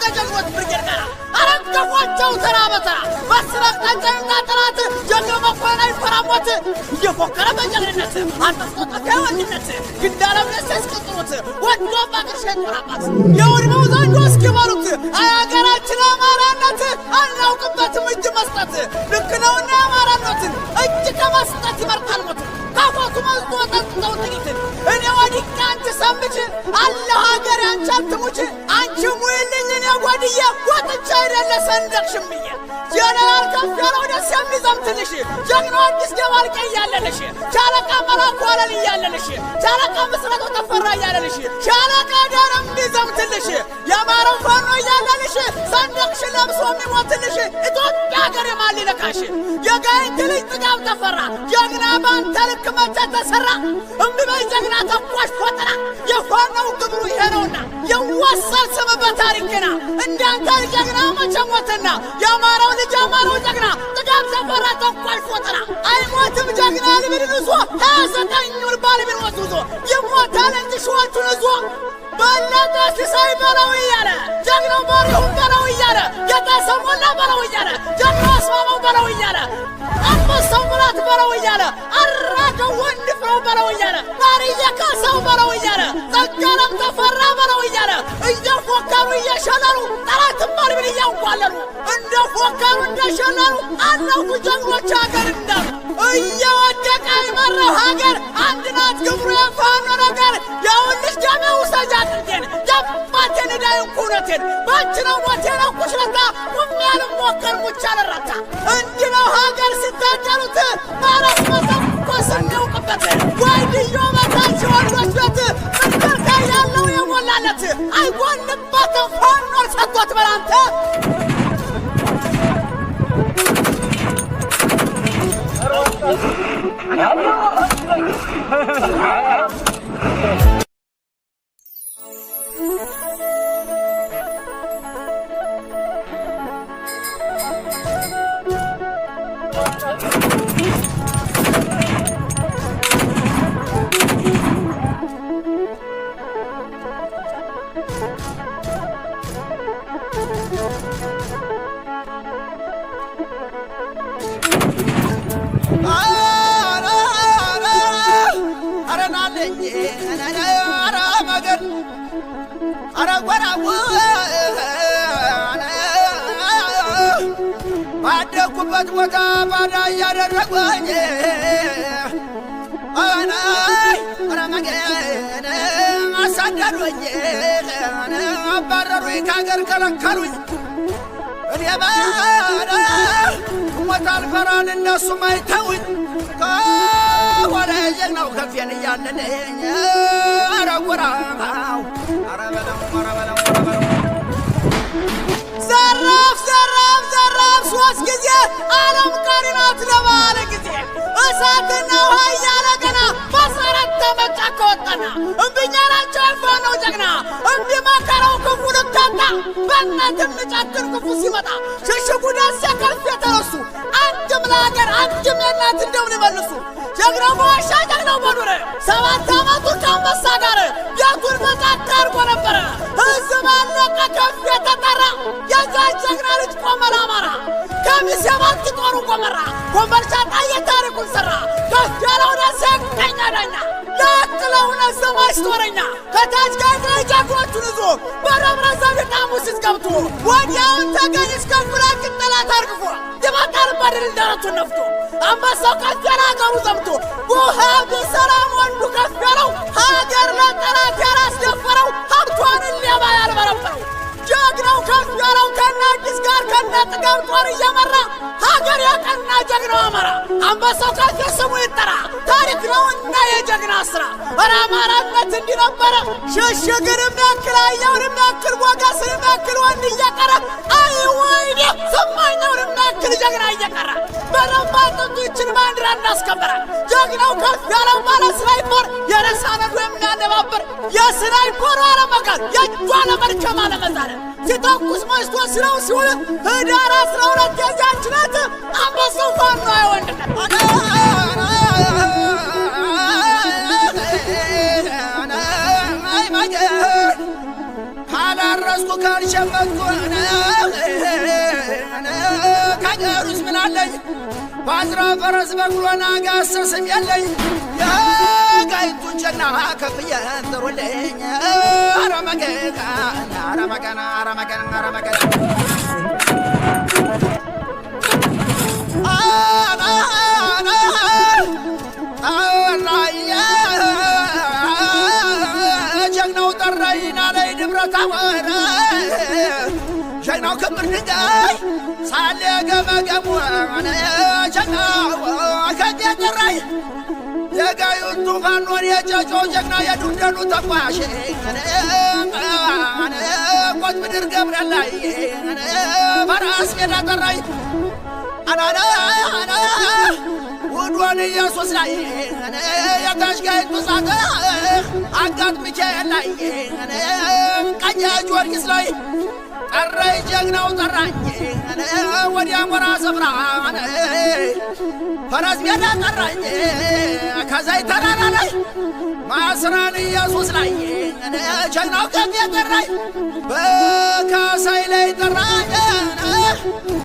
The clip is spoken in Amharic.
ገጀግኖት ብርጌድ ጋር አረገፏቸው ተራበታ መስረቅ ጠንጨንና ጥራት ጀግኖ መኮንን ፈራሞት እየፎከረ በጀግንነት አንተስቆጠፈ ወንድነት ግዳለም ለሰስቀጥሩት ወዶ ባቅርሸ ተራባት የውድመው ዘንዶ እስኪበሉት አያገራችን አማራነት አናውቅበትም እጅ መስጠት ልክ ነውና አማራነትን እጅ ከመስጠት ይመርጣል ሞት ካፎቱ መዝቶ ጠጥተው ጥቂትን እኔ ወዲቃ አንቺ ሰምች አለ ሀገር አንቺ አትሙች አንቺ ሙይልኝ እኔ ጓድዬ ወጥቻ አይደለ ሰንደቅሽምዬ ጀነራል ከፍ ያለው ደስ የሚዘምትልሽ ጀግናው አዲስ ገባል ቀያለልሽ ሻለቃ መላኩ አለል እያለልሽ ሻለቃ ምስረቱ ተፈራ እያለልሽ ሻለቃ ዳረም እንዲዘምትልሽ የአማራው ፋኖ እያለልሽ ሰንደቅሽ ለብሶ የሚሞትልሽ ኢትዮጵያ ሀገር የማሊለካሽ የጋይንት ልጅ ጥጋብ ተፈራ ጀግና ባንተ ልክ መቼ ተሰራ እምቢበይ ጀግና ተኳሽ ፈጠራ የፋኖው ግብሩ ይሄ ነውና የወሰን ስም በታሪክና እንዳንተ ጀግና መቼ ሞትና የአማራው ልጅ አማራው ጀግና ጥጋብ ተፈራ ተኳሽ ፈጠራ አይሞትም ጀግና ልብድን እዞ 29ኙን ባልቢን ወስዞ ይሞታል እንጂ ሸዎቹን እዞ በለጠ ሲሳይ በለው እያለ ጀግናው ባሪሁን በለው እያለ የጣሰው ሞላ በለው እያለ ጀግናው አስማማው በለው እያለ አንበሳው ሙላት በለው እያለ አራገው ወንድፍረው በለው እያለ ማርየ ካሳው በለው እያለ ጸጋለም ተፈራ በለው እያለ እየፎከሩ እየሸለሉ ጠላትም ባልቢን እያንጓለሉ እንደ ፎከሩ እንደሸለሉ አለፉ ጀግኖች ሀገር እንዳሉ እየወደቀ የመራው ሀገር አንድ ናት ግብሩ የፋኖ ነገር የውልሽ ደሜ ውሰጃት እንዴን ጀባቴን እዳዩን ኩነቴን ባንቺ ነው ሞቴን አኩሽለታ ቁሜያልም ሞከር ሙቻ ለረታ እንዲህ ነው ሀገር ሲታደሉት ማለት መተኮስ እንዲውቅበት ወይድዮ በታች ወንዶች ቤት ምንከርካ ያለው የሞላለት አይጎንበትም ፋኖ ሰጥቶት በላንተ ባደኩበት ቦታ ባዳ እያደረጉኝ ረመገን አሳደሩኝ አባረሩኝ ከአገር ከለከሉኝ እኔ ባዳ ሞት አልፈራን እነሱም አይተውኝ ከወደ ጀግናው ከፌን እያለልኝ አረጉራው አረበለው ዘራፍ ዘራፍ ዘራፍ ሶስት ጊዜ ዓለም ቀሪ ናት ለባለ ጊዜ እሳትና ውሃ እያለ ገና በ14 ዓመት ጫካ ወጣና እምቢኛ ናቸው የፋኖው ጀግና እምቢ መከረው ክፉ ልታጣ በእናትም ጨክን ክፉ ሲመጣ ሽሽጉ ደስ የከፍ የተረሱ አንድም ለሀገር አንድም የእናት እንደምን ይመልሱ ጀግናው በዋሻ ጀግናው በዱር 7 ዓመቱ ከአንበሳ ጋር የቱን በጫካ አርጎ ነበረ ሕዝብ አለቀ ከፍ የተጠራ የዛች ጀግና ልጅ ቆመራ አማራ ከሚስ የባንክ ጦሩ ቆመራ ኮምበልቻ ጣየ ታሪኩን ሠራ ከፍ ያለው ደሴ ቀኛ ዳኛ ለአቅለውነ ሰማሽ ጦረኛ ከታች ጋር ጃግሮቹን ይዞ በደብረ ዘይት ሐሙሲት ገብቶ ወዲያውን ተገኝ እስከ ፍራቅ ጠላት አርግፎ ይመጣል በድል ደረቱን ነፍቶ አንበሳው ከፍ ያለ ሀገሩ ዘምቶ ውሃ ቢሰራም ወንዱ ከፍ ያለው ሀገር ለጠላት ያላስደፈረው ሀብቷን ሊያባ ያልበረበረው ጀግናው ከፍ ያለው ከነ አዲስ ጋር ከነ ጥጋብ ጦር እየመራ ሀገር ያቀና ጀግናው አማራ አንበሳው ከፍ ስሙ ይጠራ ታሪክ ነውና የጀግና ስራ ኧረ አማራነት እንዲህ ነበረ ሽሽግንም ያክል አየውንም ያክል ሞገስንም ያክል ወንድ እየቀረ አይ ወይኔ ሰማኛውንም ያክል ጀግና እየቀረ በረባ ጥንቱ ይችን ባንዲራ እናስከበረ ጀግናው ከፍ ያለው ባለ ስናይፐር የረሳነቱ የሚያነባበር የስናይፐሩ አለመጋር የእጇ ለመድከም አለመዛረ ሲተኩስ መስቶ ስራው ሲውል ህዳር 12 የዚያች ናት አንበሳው ፋኖ አይወንድነት ካላረስኩ ካልሸመጥኩ ከገሩስ ምን አለኝ ባዝራ ፈረስ በቅሎና ጋሰስም የለኝ የጋይቱን ጀግና ከፍዬ ጥሩልኝ አረመገን አረመገን አረመገን አረመገን ጀግናው ጠራይና ላይ ድብረታወረ ጀግናው ክምር ድንጋይ ሳለ ገመገሙን ጀግናው ከጌ ጠራይ የጋዩን ቱፋኖን የጨጮ ጀግና የዱንደሉ ተኳሽ ቆት ምድር ገብረን ላይ ፈራስ ሜዳ ጠራይ አናና ውዶን ኢየሱስ ላይ የተሽጋይቱ ሳተ አጋት ሚካኤል ላይ ቀኛ ጊዮርጊስ ላይ ጠራይ ጀግናው ጠራኝ ወዲያ ሞራ ስፍራ ፈረስ ሜዳ ጠራኝ ከዛይ ተራራ ላይ ማስራን ኢየሱስ ላይ ጀግናው ከፍ ጠራኝ በካሳይ ላይ ጠራኝ